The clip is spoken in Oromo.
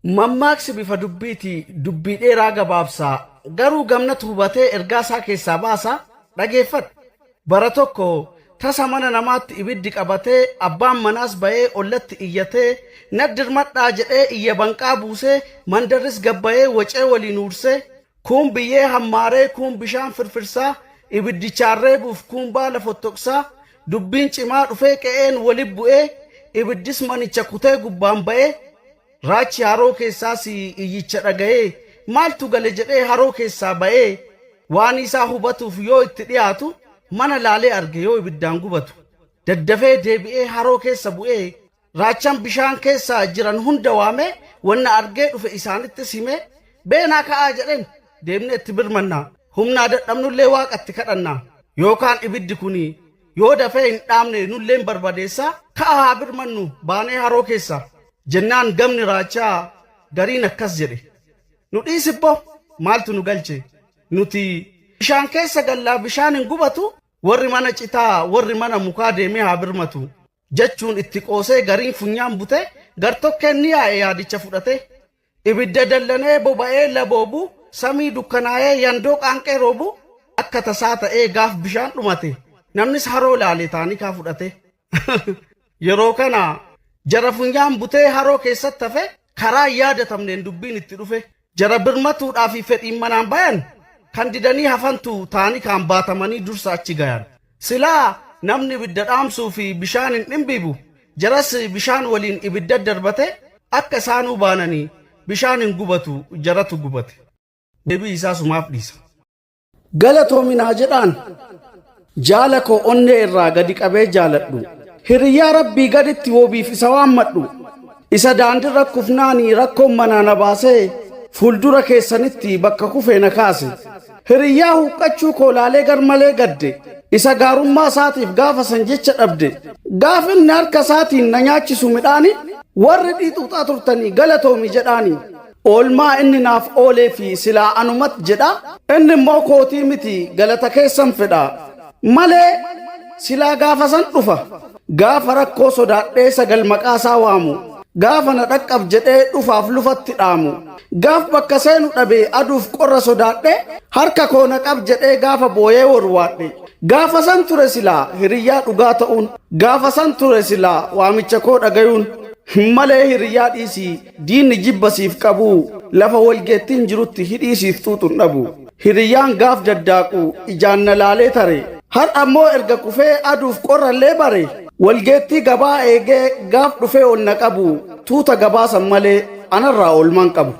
Mammaaksi bifa dubbiiti dubbii dheeraa gabaabsaa garuu gamnatu hubatee ergaa isaa keessaa baasa dhageeffadhu. Bara tokko tasa mana namaatti ibiddi qabatee abbaan manaas ba'ee ollatti iyyatee naddirmadhaa jedhee iyya banqaa buusee mandarris gabbayee wacee waliin uursee kuun biyyee hammaaree kuun bishaan firfirsaa ibiddichaarree buuf kuun baala fottoqsaa dubbiin cimaa dhufee qe'een wali bu'ee ibiddis manicha kutee gubbaan ba'ee raachi haroo keessaas iyyicha dhaga'ee maaltu gale jedhee haroo keessaa ba'ee waan isaa hubatuuf yoo itti dhiyaatu mana laalee arge yoo ibiddaan gubatu daddafee deebi'ee haroo keessa bu'ee raachan bishaan keessa jiran hunda waamee wanna argee dhufe isaanitti simee beenaa ka'aa jedhen deemnee itti birmannaa humnaa dadhabnullee waaqatti kadhannaa yookaan ibiddi kuni yoo dafee hin dhaamne nulleen barbadeessaa ka'aa haa birmannu baanee haroo keessa jennaan gamni raachaa gariin akkas jedhe nu dhiisibbo maaltu nu galche nuti bishaan keessa gallaa bishaan hin gubatu warri mana citaa warri mana mukaa deemee haa birmatu jechuun itti qoosee gariin funyaan bute gartokkeen ni yaa'e yaadicha fudhate ibidda dallanee boba'ee laboobu samii dukkanaa'ee yandoo qaanqee roobu akka tasaa ta'ee gaaf bishaan dhumate namnis haroo laale taanii kaa fudhate yeroo kana jara funyaan butee haroo keessatti hafe karaa yaadatamneen dubbiin itti dhufe jara birmatuudhaaf fedhiin manaan bayan kan didanii hafantu taanii kaan baatamanii dursa achi gayan silaa namni ibidda dhaamsuu fi bishaan hin dhimbibu jaras bishaan waliin ibidda darbate akka isaanuu baananii bishaan hin gubatu jaratu gubate deebii isaa sumaaf dhiisa. Galatoominaa jedhaan jaala koo onnee irraa gadi qabee jaaladhu hiriyyaa rabbii gaditti woobiif isa waammadhu isa daandirra kufnaanii rakkoon manaa na baasee fuuldura keessanitti bakka kufee na kaase hiriyyaa huqqachuu koolaalee garmalee gadde isa gaarummaa isaatiif gaafa san jecha dhabde gaaf inni harka isaatiin na nyaachisu midhaani warri dhiixuuxaa turtanii galatoomi jedhaani oolmaa inni naaf oolee fi silaa anumat jedha inni immoo kootii miti galata keessan fedha malee silaa gaafa san dhufa gaafa rakkoo sodaadhee sagal maqaa isaa waamu gaafa na dhaqqab jedhee dhufaaf lufatti dhaamu gaaf bakka seenu dhabee aduuf qorra sodaadhe harka koo na qab jedhee gaafa booyee warwaadhe gaafa san ture silaa hiriyyaa dhugaa ta'uun gaafa san ture silaa waamicha koo dhagayuun malee hiriyyaa dhiisii diinni jibbasiif qabuu lafa walgeettiin jirutti hidhiisiif xuuxun dhabu hiriyyaan gaaf daddaaqu ijaan na laalee tare har ammoo erga kufee aduuf qorrallee bare walgeettii gabaa eegee gaaf dhufee ol na qabu tuuta gabaasan malee anarraa oolman qabu.